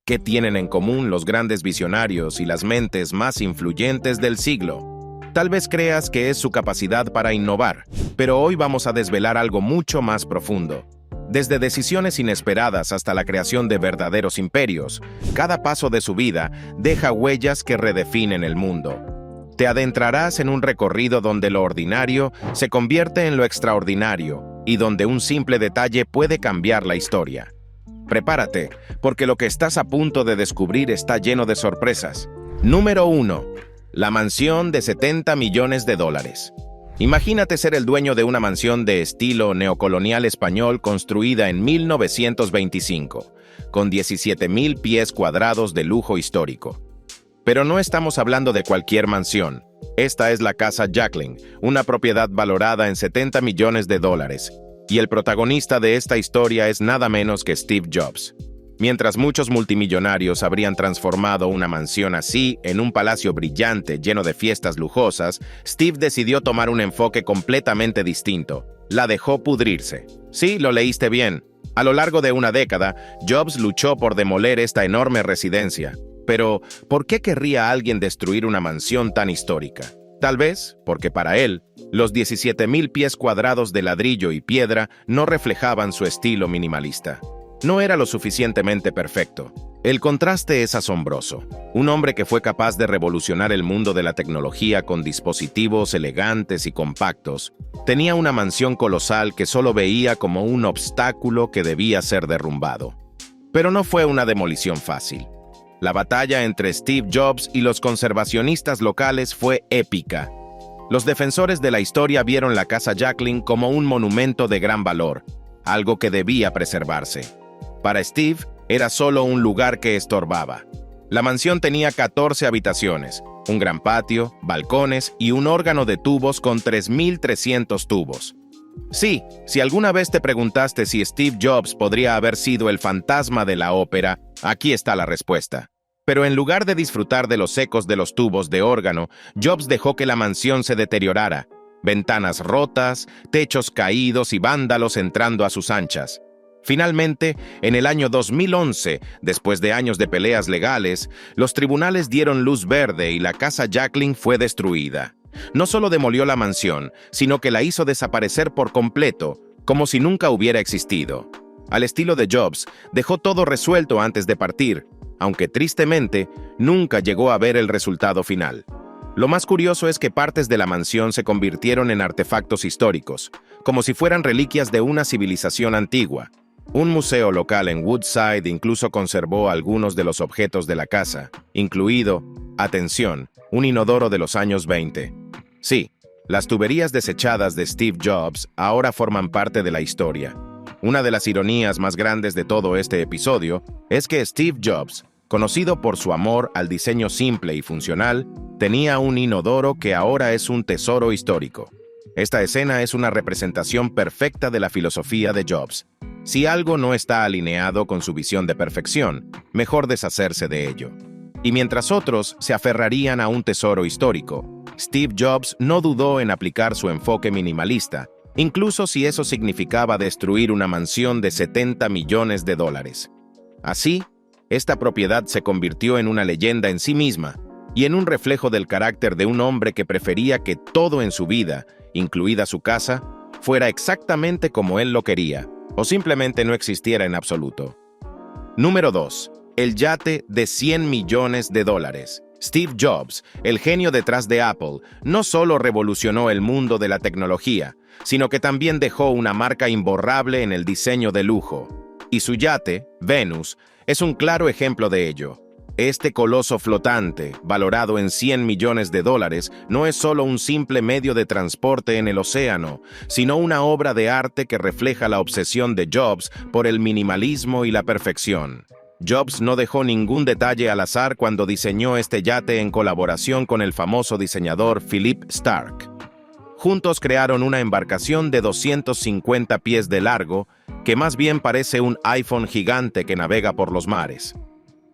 ¿Qué tienen en común los grandes visionarios y las mentes más influyentes del siglo? Tal vez creas que es su capacidad para innovar, pero hoy vamos a desvelar algo mucho más profundo. Desde decisiones inesperadas hasta la creación de verdaderos imperios, cada paso de su vida deja huellas que redefinen el mundo. Te adentrarás en un recorrido donde lo ordinario se convierte en lo extraordinario y donde un simple detalle puede cambiar la historia. Prepárate, porque lo que estás a punto de descubrir está lleno de sorpresas. Número 1. La mansión de 70 millones de dólares. Imagínate ser el dueño de una mansión de estilo neocolonial español construida en 1925, con 17,000 pies cuadrados de lujo histórico. Pero no estamos hablando de cualquier mansión. Esta es la Casa Jacklin, una propiedad valorada en 70 millones de dólares. Y el protagonista de esta historia es nada menos que Steve Jobs. Mientras muchos multimillonarios habrían transformado una mansión así en un palacio brillante lleno de fiestas lujosas, Steve decidió tomar un enfoque completamente distinto. La dejó pudrirse. Sí, lo leíste bien. A lo largo de una década, Jobs luchó por demoler esta enorme residencia. Pero, ¿por qué querría alguien destruir una mansión tan histórica? Tal vez porque para él, los 17,000 pies cuadrados de ladrillo y piedra no reflejaban su estilo minimalista. No era lo suficientemente perfecto. El contraste es asombroso. Un hombre que fue capaz de revolucionar el mundo de la tecnología con dispositivos elegantes y compactos, tenía una mansión colosal que solo veía como un obstáculo que debía ser derrumbado. Pero no fue una demolición fácil. La batalla entre Steve Jobs y los conservacionistas locales fue épica. Los defensores de la historia vieron la Casa Jacklin como un monumento de gran valor, algo que debía preservarse. Para Steve, era solo un lugar que estorbaba. La mansión tenía 14 habitaciones, un gran patio, balcones y un órgano de tubos con 3,300 tubos. Sí, si alguna vez te preguntaste si Steve Jobs podría haber sido el fantasma de la ópera, aquí está la respuesta. Pero en lugar de disfrutar de los ecos de los tubos de órgano, Jobs dejó que la mansión se deteriorara. Ventanas rotas, techos caídos y vándalos entrando a sus anchas. Finalmente, en el año 2011, después de años de peleas legales, los tribunales dieron luz verde y la Casa Jacklin fue destruida. No solo demolió la mansión, sino que la hizo desaparecer por completo, como si nunca hubiera existido. Al estilo de Jobs, dejó todo resuelto antes de partir, aunque tristemente, nunca llegó a ver el resultado final. Lo más curioso es que partes de la mansión se convirtieron en artefactos históricos, como si fueran reliquias de una civilización antigua. Un museo local en Woodside incluso conservó algunos de los objetos de la casa, incluido, atención, un inodoro de los años 20. Sí, las tuberías desechadas de Steve Jobs ahora forman parte de la historia. Una de las ironías más grandes de todo este episodio es que Steve Jobs, conocido por su amor al diseño simple y funcional, tenía un inodoro que ahora es un tesoro histórico. Esta escena es una representación perfecta de la filosofía de Jobs. Si algo no está alineado con su visión de perfección, mejor deshacerse de ello. Y mientras otros se aferrarían a un tesoro histórico, Steve Jobs no dudó en aplicar su enfoque minimalista, incluso si eso significaba destruir una mansión de 70 millones de dólares. Así, esta propiedad se convirtió en una leyenda en sí misma y en un reflejo del carácter de un hombre que prefería que todo en su vida, incluida su casa, fuera exactamente como él lo quería, o simplemente no existiera en absoluto. Número 2. El yate de 100 millones de dólares. Steve Jobs, el genio detrás de Apple, no solo revolucionó el mundo de la tecnología, sino que también dejó una marca imborrable en el diseño de lujo. Y su yate, Venus, es un claro ejemplo de ello. Este coloso flotante, valorado en 100 millones de dólares, no es solo un simple medio de transporte en el océano, sino una obra de arte que refleja la obsesión de Jobs por el minimalismo y la perfección. Jobs no dejó ningún detalle al azar cuando diseñó este yate en colaboración con el famoso diseñador Philippe Starck. Juntos crearon una embarcación de 250 pies de largo, que más bien parece un iPhone gigante que navega por los mares.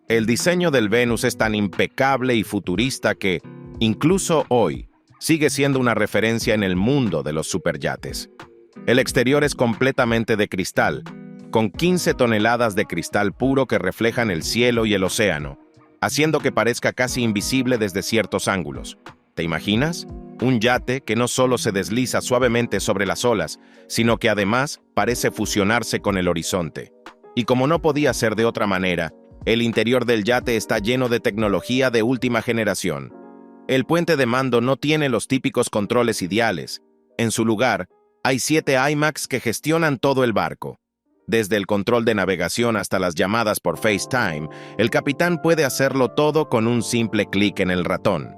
El diseño del Venus es tan impecable y futurista que, incluso hoy, sigue siendo una referencia en el mundo de los superyates. El exterior es completamente de cristal, con 15 toneladas de cristal puro que reflejan el cielo y el océano, haciendo que parezca casi invisible desde ciertos ángulos. ¿Te imaginas? Un yate que no solo se desliza suavemente sobre las olas, sino que además parece fusionarse con el horizonte. Y como no podía ser de otra manera, el interior del yate está lleno de tecnología de última generación. El puente de mando no tiene los típicos controles ideales. En su lugar, hay 7 iMacs que gestionan todo el barco. Desde el control de navegación hasta las llamadas por FaceTime, el capitán puede hacerlo todo con un simple clic en el ratón.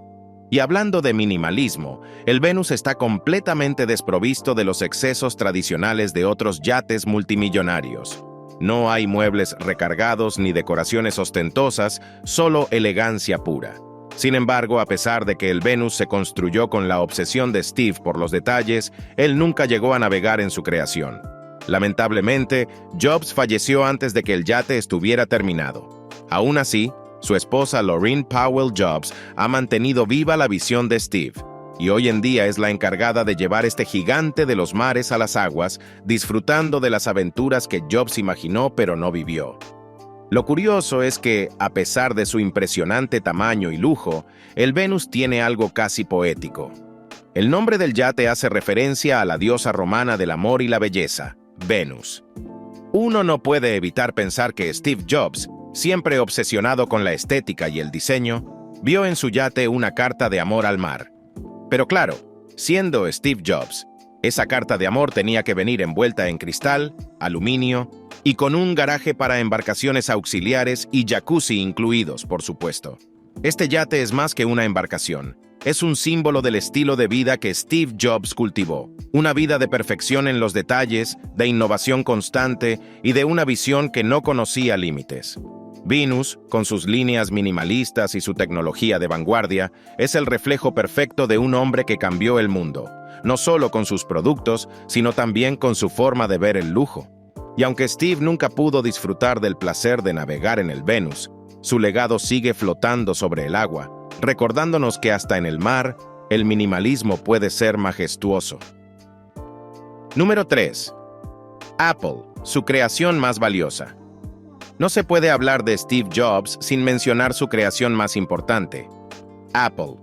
Y hablando de minimalismo, el Venus está completamente desprovisto de los excesos tradicionales de otros yates multimillonarios. No hay muebles recargados ni decoraciones ostentosas, solo elegancia pura. Sin embargo, a pesar de que el Venus se construyó con la obsesión de Steve por los detalles, él nunca llegó a navegar en su creación. Lamentablemente, Jobs falleció antes de que el yate estuviera terminado. Aún así, su esposa Laurene Powell Jobs ha mantenido viva la visión de Steve, y hoy en día es la encargada de llevar este gigante de los mares a las aguas, disfrutando de las aventuras que Jobs imaginó pero no vivió. Lo curioso es que, a pesar de su impresionante tamaño y lujo, el Venus tiene algo casi poético. El nombre del yate hace referencia a la diosa romana del amor y la belleza, Venus. Uno no puede evitar pensar que Steve Jobs, siempre obsesionado con la estética y el diseño, vio en su yate una carta de amor al mar. Pero claro, siendo Steve Jobs, esa carta de amor tenía que venir envuelta en cristal, aluminio y con un garaje para embarcaciones auxiliares y jacuzzi incluidos, por supuesto. Este yate es más que una embarcación. Es un símbolo del estilo de vida que Steve Jobs cultivó. Una vida de perfección en los detalles, de innovación constante y de una visión que no conocía límites. Venus, con sus líneas minimalistas y su tecnología de vanguardia, es el reflejo perfecto de un hombre que cambió el mundo, no solo con sus productos, sino también con su forma de ver el lujo. Y aunque Steve nunca pudo disfrutar del placer de navegar en el Venus, su legado sigue flotando sobre el agua, recordándonos que hasta en el mar, el minimalismo puede ser majestuoso. Número 3. Apple, su creación más valiosa. No se puede hablar de Steve Jobs sin mencionar su creación más importante, Apple.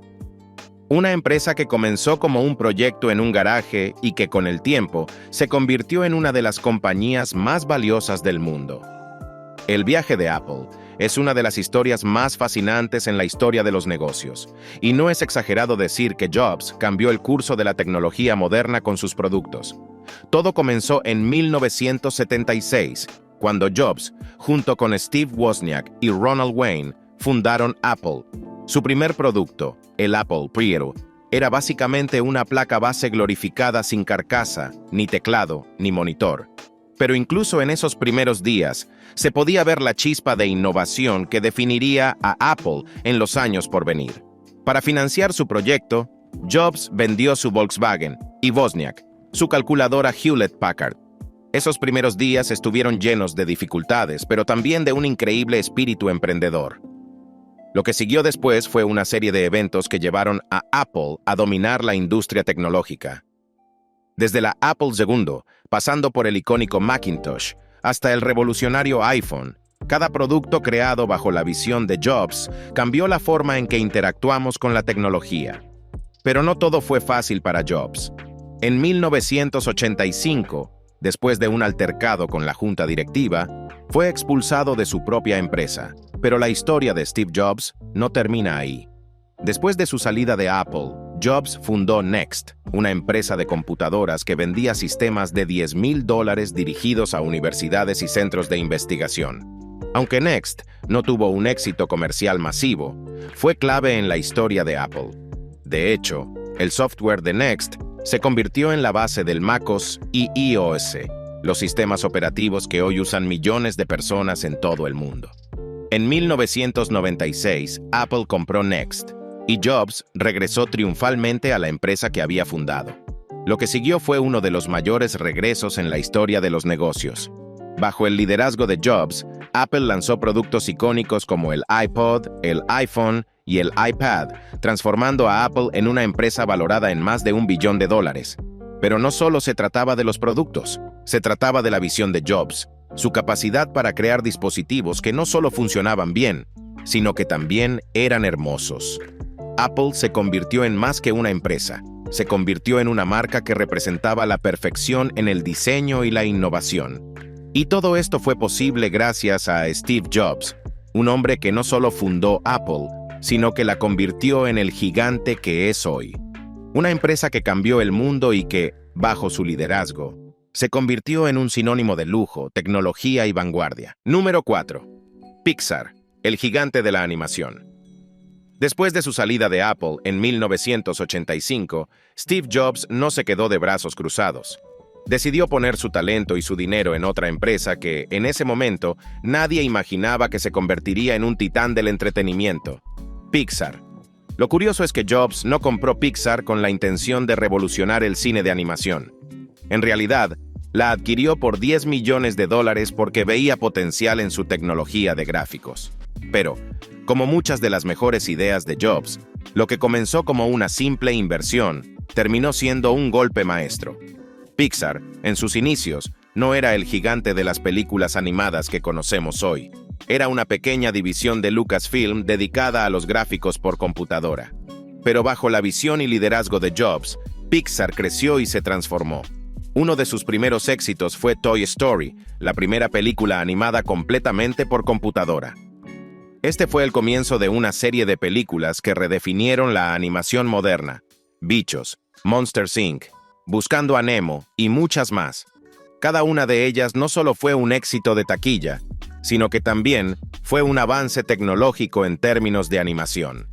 Una empresa que comenzó como un proyecto en un garaje y que con el tiempo se convirtió en una de las compañías más valiosas del mundo. El viaje de Apple es una de las historias más fascinantes en la historia de los negocios, y no es exagerado decir que Jobs cambió el curso de la tecnología moderna con sus productos. Todo comenzó en 1976, cuando Jobs, junto con Steve Wozniak y Ronald Wayne, fundaron Apple. Su primer producto, el Apple Pre, era básicamente una placa base glorificada sin carcasa, ni teclado, ni monitor. Pero incluso en esos primeros días, se podía ver la chispa de innovación que definiría a Apple en los años por venir. Para financiar su proyecto, Jobs vendió su Volkswagen y Wozniak, su calculadora Hewlett-Packard. Esos primeros días estuvieron llenos de dificultades, pero también de un increíble espíritu emprendedor. Lo que siguió después fue una serie de eventos que llevaron a Apple a dominar la industria tecnológica. Desde la Apple II, pasando por el icónico Macintosh, hasta el revolucionario iPhone, cada producto creado bajo la visión de Jobs cambió la forma en que interactuamos con la tecnología. Pero no todo fue fácil para Jobs. En 1985, después de un altercado con la junta directiva, fue expulsado de su propia empresa. Pero la historia de Steve Jobs no termina ahí. Después de su salida de Apple, Jobs fundó Next, una empresa de computadoras que vendía sistemas de $10,000 dirigidos a universidades y centros de investigación. Aunque Next no tuvo un éxito comercial masivo, fue clave en la historia de Apple. De hecho, el software de Next se convirtió en la base del MacOS y iOS, los sistemas operativos que hoy usan millones de personas en todo el mundo. En 1996, Apple compró Next, y Jobs regresó triunfalmente a la empresa que había fundado. Lo que siguió fue uno de los mayores regresos en la historia de los negocios. Bajo el liderazgo de Jobs, Apple lanzó productos icónicos como el iPod, el iPhone y el iPad, transformando a Apple en una empresa valorada en más de $1 billón. Pero no solo se trataba de los productos, se trataba de la visión de Jobs. su capacidad para crear dispositivos que no solo funcionaban bien, sino que también eran hermosos. Apple se convirtió en más que una empresa, se convirtió en una marca que representaba la perfección en el diseño y la innovación. Y todo esto fue posible gracias a Steve Jobs, un hombre que no solo fundó Apple, sino que la convirtió en el gigante que es hoy. Una empresa que cambió el mundo y que, bajo su liderazgo, se convirtió en un sinónimo de lujo, tecnología y vanguardia. Número 4. Pixar, el gigante de la animación. Después de su salida de Apple en 1985, Steve Jobs no se quedó de brazos cruzados. Decidió poner su talento y su dinero en otra empresa que, en ese momento, nadie imaginaba que se convertiría en un titán del entretenimiento: Pixar. Lo curioso es que Jobs no compró Pixar con la intención de revolucionar el cine de animación. En realidad, la adquirió por $10 millones porque veía potencial en su tecnología de gráficos. Pero, como muchas de las mejores ideas de Jobs, lo que comenzó como una simple inversión terminó siendo un golpe maestro. Pixar, en sus inicios, no era el gigante de las películas animadas que conocemos hoy. Era una pequeña división de Lucasfilm dedicada a los gráficos por computadora. Pero bajo la visión y liderazgo de Jobs, Pixar creció y se transformó. Uno de sus primeros éxitos fue Toy Story, la primera película animada completamente por computadora. Este fue el comienzo de una serie de películas que redefinieron la animación moderna: Bichos, Monsters Inc., Buscando a Nemo y muchas más. Cada una de ellas no solo fue un éxito de taquilla, sino que también fue un avance tecnológico en términos de animación.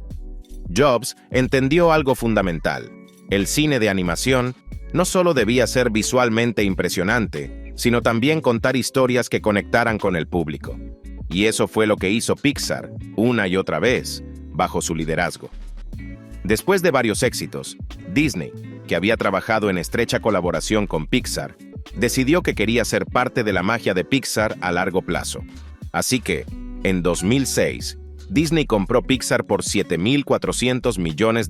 Jobs entendió algo fundamental: el cine de animación no solo debía ser visualmente impresionante, sino también contar historias que conectaran con el público. Y eso fue lo que hizo Pixar, una y otra vez, bajo su liderazgo. Después de varios éxitos, Disney, que había trabajado en estrecha colaboración con Pixar, decidió que quería ser parte de la magia de Pixar a largo plazo. Así que, en 2006, Disney compró Pixar por $7.400 millones.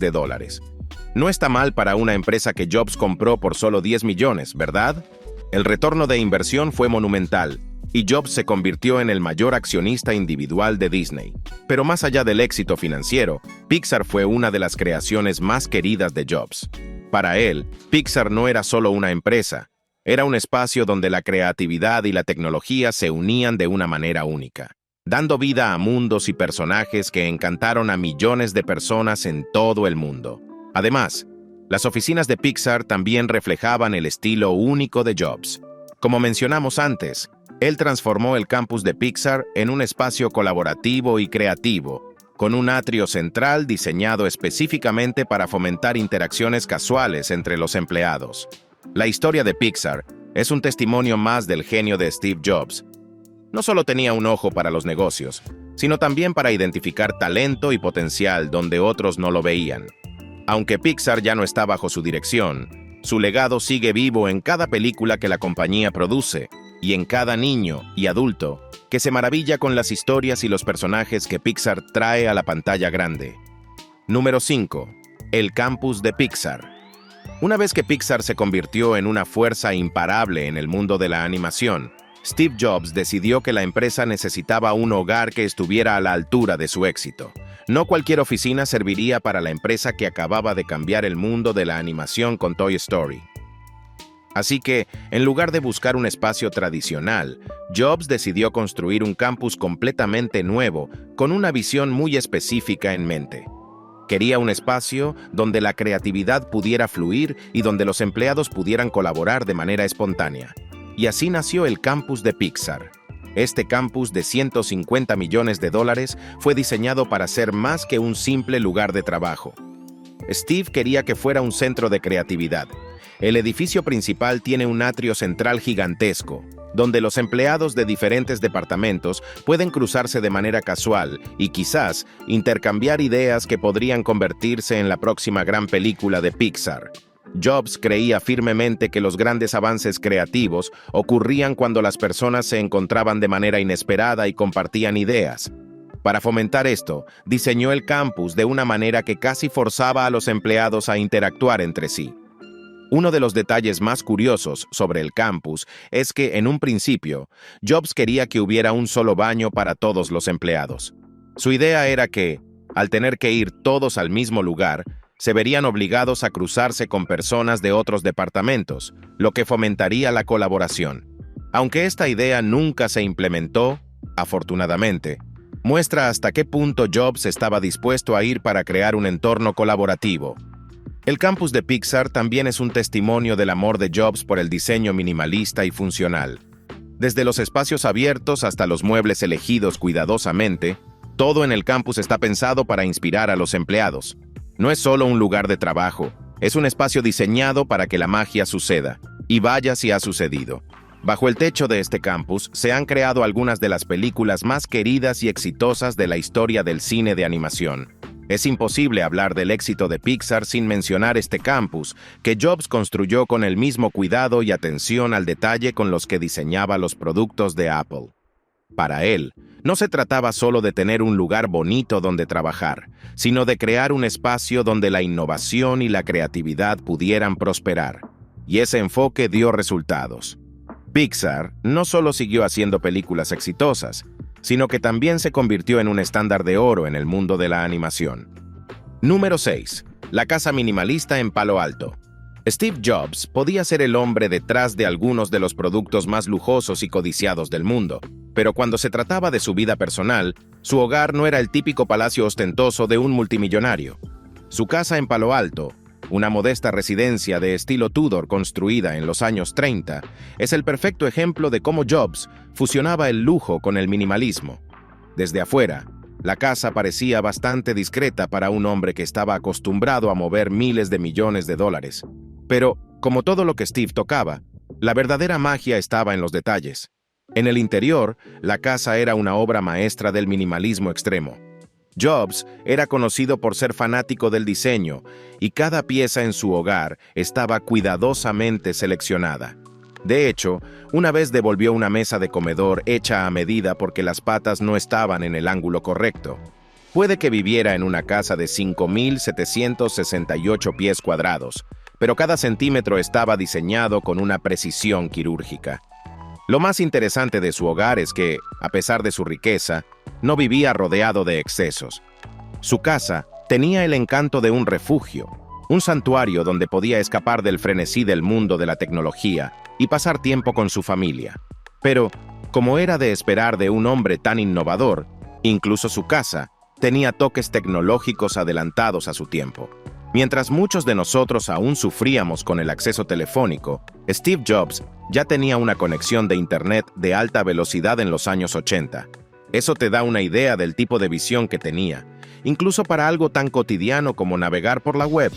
No está mal para una empresa que Jobs compró por solo 10 millones, ¿verdad? El retorno de inversión fue monumental, y Jobs se convirtió en el mayor accionista individual de Disney. Pero más allá del éxito financiero, Pixar fue una de las creaciones más queridas de Jobs. Para él, Pixar no era solo una empresa, era un espacio donde la creatividad y la tecnología se unían de una manera única, dando vida a mundos y personajes que encantaron a millones de personas en todo el mundo. Además, las oficinas de Pixar también reflejaban el estilo único de Jobs. Como mencionamos antes, él transformó el campus de Pixar en un espacio colaborativo y creativo, con un atrio central diseñado específicamente para fomentar interacciones casuales entre los empleados. La historia de Pixar es un testimonio más del genio de Steve Jobs. No solo tenía un ojo para los negocios, sino también para identificar talento y potencial donde otros no lo veían. Aunque Pixar ya no está bajo su dirección, su legado sigue vivo en cada película que la compañía produce y en cada niño y adulto que se maravilla con las historias y los personajes que Pixar trae a la pantalla grande. Número 5. El campus de Pixar. Una vez que Pixar se convirtió en una fuerza imparable en el mundo de la animación, Steve Jobs decidió que la empresa necesitaba un hogar que estuviera a la altura de su éxito. No cualquier oficina serviría para la empresa que acababa de cambiar el mundo de la animación con Toy Story. Así que, en lugar de buscar un espacio tradicional, Jobs decidió construir un campus completamente nuevo, con una visión muy específica en mente. Quería un espacio donde la creatividad pudiera fluir y donde los empleados pudieran colaborar de manera espontánea. Y así nació el campus de Pixar. Este campus de $150 millones fue diseñado para ser más que un simple lugar de trabajo. Steve quería que fuera un centro de creatividad. El edificio principal tiene un atrio central gigantesco, donde los empleados de diferentes departamentos pueden cruzarse de manera casual y quizás intercambiar ideas que podrían convertirse en la próxima gran película de Pixar. Jobs creía firmemente que los grandes avances creativos ocurrían cuando las personas se encontraban de manera inesperada y compartían ideas. Para fomentar esto, diseñó el campus de una manera que casi forzaba a los empleados a interactuar entre sí. Uno de los detalles más curiosos sobre el campus es que, en un principio, Jobs quería que hubiera un solo baño para todos los empleados. Su idea era que, al tener que ir todos al mismo lugar, se verían obligados a cruzarse con personas de otros departamentos, lo que fomentaría la colaboración. Aunque esta idea nunca se implementó, afortunadamente, muestra hasta qué punto Jobs estaba dispuesto a ir para crear un entorno colaborativo. El campus de Pixar también es un testimonio del amor de Jobs por el diseño minimalista y funcional. Desde los espacios abiertos hasta los muebles elegidos cuidadosamente, todo en el campus está pensado para inspirar a los empleados. No es solo un lugar de trabajo, es un espacio diseñado para que la magia suceda, y vaya si ha sucedido. Bajo el techo de este campus se han creado algunas de las películas más queridas y exitosas de la historia del cine de animación. Es imposible hablar del éxito de Pixar sin mencionar este campus, que Jobs construyó con el mismo cuidado y atención al detalle con los que diseñaba los productos de Apple. Para él, no se trataba solo de tener un lugar bonito donde trabajar, sino de crear un espacio donde la innovación y la creatividad pudieran prosperar. Y ese enfoque dio resultados. Pixar no solo siguió haciendo películas exitosas, sino que también se convirtió en un estándar de oro en el mundo de la animación. Número 6. La casa minimalista en Palo Alto. Steve Jobs podía ser el hombre detrás de algunos de los productos más lujosos y codiciados del mundo, pero cuando se trataba de su vida personal, su hogar no era el típico palacio ostentoso de un multimillonario. Su casa en Palo Alto, una modesta residencia de estilo Tudor construida en los años 30, es el perfecto ejemplo de cómo Jobs fusionaba el lujo con el minimalismo. Desde afuera, la casa parecía bastante discreta para un hombre que estaba acostumbrado a mover miles de millones de dólares. Pero, como todo lo que Steve tocaba, la verdadera magia estaba en los detalles. En el interior, la casa era una obra maestra del minimalismo extremo. Jobs era conocido por ser fanático del diseño, y cada pieza en su hogar estaba cuidadosamente seleccionada. De hecho, una vez devolvió una mesa de comedor hecha a medida porque las patas no estaban en el ángulo correcto. Puede que viviera en una casa de 5.768 pies cuadrados, pero cada centímetro estaba diseñado con una precisión quirúrgica. Lo más interesante de su hogar es que, a pesar de su riqueza, no vivía rodeado de excesos. Su casa tenía el encanto de un refugio, un santuario donde podía escapar del frenesí del mundo de la tecnología y pasar tiempo con su familia. Pero, como era de esperar de un hombre tan innovador, incluso su casa tenía toques tecnológicos adelantados a su tiempo. Mientras muchos de nosotros aún sufríamos con el acceso telefónico, Steve Jobs ya tenía una conexión de Internet de alta velocidad en los años 80. Eso te da una idea del tipo de visión que tenía, incluso para algo tan cotidiano como navegar por la web.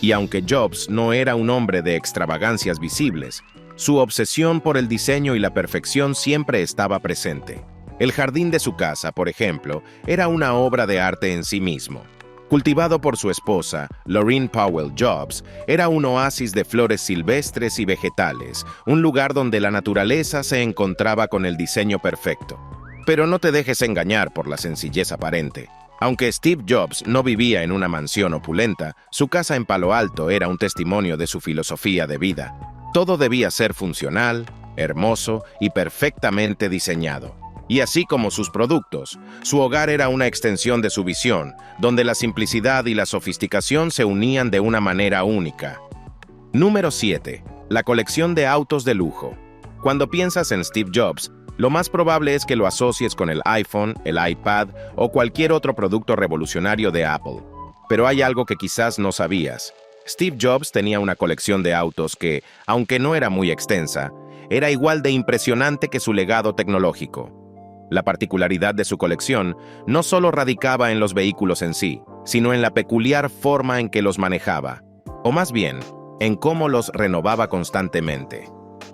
Y aunque Jobs no era un hombre de extravagancias visibles, su obsesión por el diseño y la perfección siempre estaba presente. El jardín de su casa, por ejemplo, era una obra de arte en sí mismo. Cultivado por su esposa, Laureen Powell Jobs, era un oasis de flores silvestres y vegetales, un lugar donde la naturaleza se encontraba con el diseño perfecto. Pero no te dejes engañar por la sencillez aparente. Aunque Steve Jobs no vivía en una mansión opulenta, su casa en Palo Alto era un testimonio de su filosofía de vida. Todo debía ser funcional, hermoso y perfectamente diseñado. Y así como sus productos, su hogar era una extensión de su visión, donde la simplicidad y la sofisticación se unían de una manera única. Número 7. La colección de autos de lujo. Cuando piensas en Steve Jobs, lo más probable es que lo asocies con el iPhone, el iPad o cualquier otro producto revolucionario de Apple. Pero hay algo que quizás no sabías. Steve Jobs tenía una colección de autos que, aunque no era muy extensa, era igual de impresionante que su legado tecnológico. La particularidad de su colección no solo radicaba en los vehículos en sí, sino en la peculiar forma en que los manejaba, o más bien, en cómo los renovaba constantemente.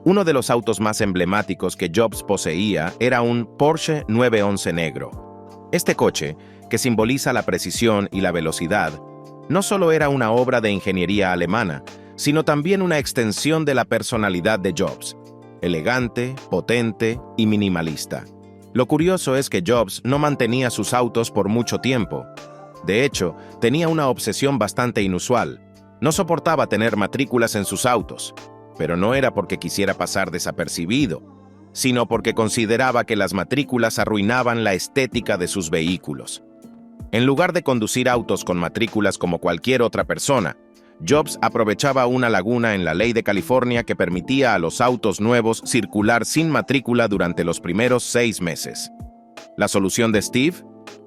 Uno de los autos más emblemáticos que Jobs poseía era un Porsche 911 negro. Este coche, que simboliza la precisión y la velocidad, no solo era una obra de ingeniería alemana, sino también una extensión de la personalidad de Jobs, elegante, potente y minimalista. Lo curioso es que Jobs no mantenía sus autos por mucho tiempo. De hecho, tenía una obsesión bastante inusual. No soportaba tener matrículas en sus autos, pero no era porque quisiera pasar desapercibido, sino porque consideraba que las matrículas arruinaban la estética de sus vehículos. En lugar de conducir autos con matrículas como cualquier otra persona, Jobs aprovechaba una laguna en la ley de California que permitía a los autos nuevos circular sin matrícula durante los primeros 6 meses. La solución de Steve: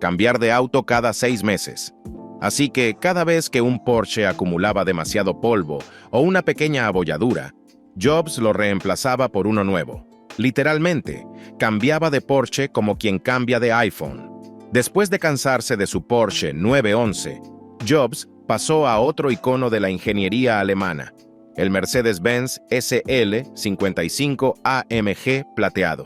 cambiar de auto cada 6 meses. Así que cada vez que un Porsche acumulaba demasiado polvo o una pequeña abolladura, Jobs lo reemplazaba por uno nuevo. Literalmente, cambiaba de Porsche como quien cambia de iPhone. Después de cansarse de su Porsche 911, Jobs pasó a otro icono de la ingeniería alemana, el Mercedes-Benz SL55 AMG plateado.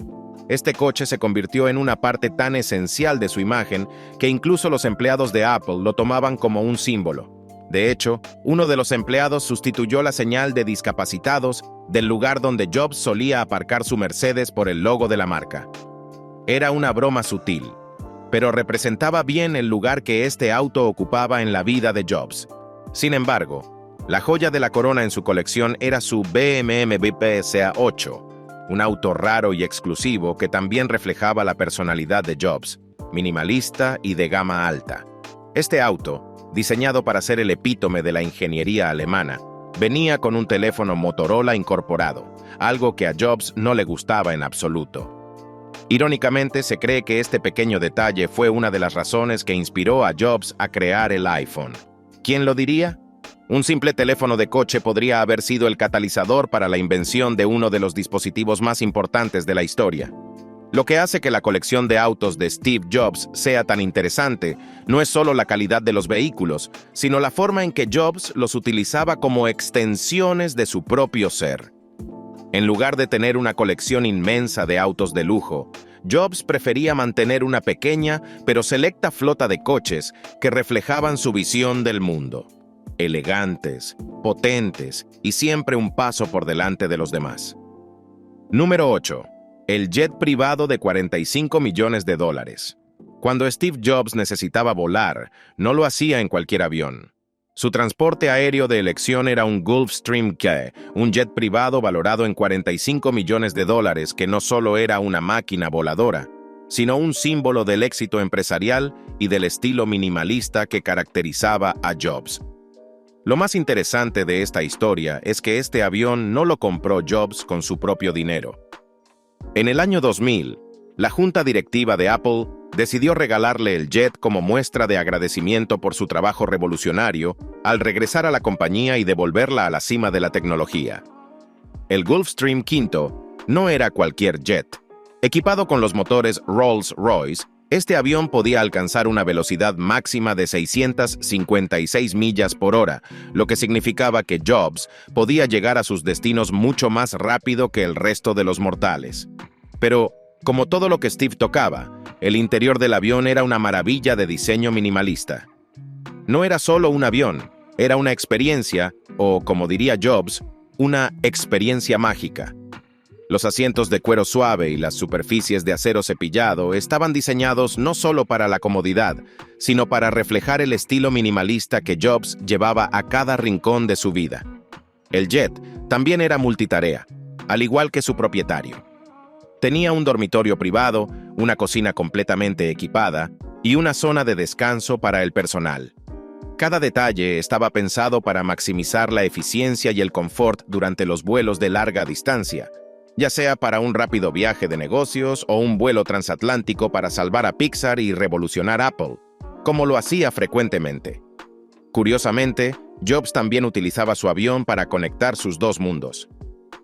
Este coche se convirtió en una parte tan esencial de su imagen que incluso los empleados de Apple lo tomaban como un símbolo. De hecho, uno de los empleados sustituyó la señal de discapacitados del lugar donde Jobs solía aparcar su Mercedes por el logo de la marca. Era una broma sutil, pero representaba bien el lugar que este auto ocupaba en la vida de Jobs. Sin embargo, la joya de la corona en su colección era su BMW PSA8, un auto raro y exclusivo que también reflejaba la personalidad de Jobs, minimalista y de gama alta. Este auto, diseñado para ser el epítome de la ingeniería alemana, venía con un teléfono Motorola incorporado, algo que a Jobs no le gustaba en absoluto. Irónicamente, se cree que este pequeño detalle fue una de las razones que inspiró a Jobs a crear el iPhone. ¿Quién lo diría? Un simple teléfono de coche podría haber sido el catalizador para la invención de uno de los dispositivos más importantes de la historia. Lo que hace que la colección de autos de Steve Jobs sea tan interesante no es solo la calidad de los vehículos, sino la forma en que Jobs los utilizaba como extensiones de su propio ser. En lugar de tener una colección inmensa de autos de lujo, Jobs prefería mantener una pequeña pero selecta flota de coches que reflejaban su visión del mundo. Elegantes, potentes y siempre un paso por delante de los demás. Número 8. El jet privado de $45 millones. Cuando Steve Jobs necesitaba volar, no lo hacía en cualquier avión. Su transporte aéreo de elección era un Gulfstream K, un jet privado valorado en $45 millones que no solo era una máquina voladora, sino un símbolo del éxito empresarial y del estilo minimalista que caracterizaba a Jobs. Lo más interesante de esta historia es que este avión no lo compró Jobs con su propio dinero. En el año 2000, la junta directiva de Apple decidió regalarle el jet como muestra de agradecimiento por su trabajo revolucionario al regresar a la compañía y devolverla a la cima de la tecnología. El Gulfstream V no era cualquier jet. Equipado con los motores Rolls-Royce, este avión podía alcanzar una velocidad máxima de 656 millas por hora, lo que significaba que Jobs podía llegar a sus destinos mucho más rápido que el resto de los mortales. Pero, como todo lo que Steve tocaba, el interior del avión era una maravilla de diseño minimalista. No era solo un avión, era una experiencia, o como diría Jobs, una experiencia mágica. Los asientos de cuero suave y las superficies de acero cepillado estaban diseñados no solo para la comodidad, sino para reflejar el estilo minimalista que Jobs llevaba a cada rincón de su vida. El jet también era multitarea, al igual que su propietario. Tenía un dormitorio privado, una cocina completamente equipada y una zona de descanso para el personal. Cada detalle estaba pensado para maximizar la eficiencia y el confort durante los vuelos de larga distancia, ya sea para un rápido viaje de negocios o un vuelo transatlántico para salvar a Pixar y revolucionar Apple, como lo hacía frecuentemente. Curiosamente, Jobs también utilizaba su avión para conectar sus dos mundos,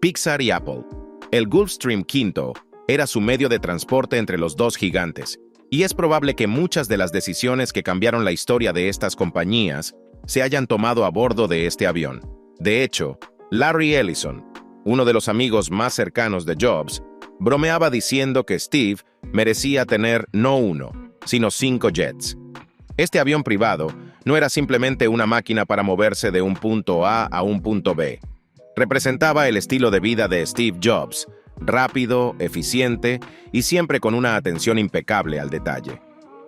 Pixar y Apple. El Gulfstream V era su medio de transporte entre los dos gigantes, y es probable que muchas de las decisiones que cambiaron la historia de estas compañías se hayan tomado a bordo de este avión. De hecho, Larry Ellison, uno de los amigos más cercanos de Jobs, bromeaba diciendo que Steve merecía tener no uno, sino 5 jets. Este avión privado no era simplemente una máquina para moverse de un punto A a un punto B. Representaba el estilo de vida de Steve Jobs, rápido, eficiente y siempre con una atención impecable al detalle.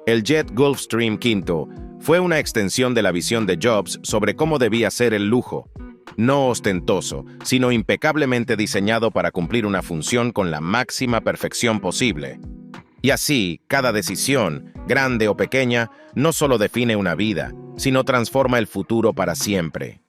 El jet Gulfstream V Fue una extensión de la visión de Jobs sobre cómo debía ser el lujo. No ostentoso, sino impecablemente diseñado para cumplir una función con la máxima perfección posible. Y así, cada decisión, grande o pequeña, no solo define una vida, sino transforma el futuro para siempre.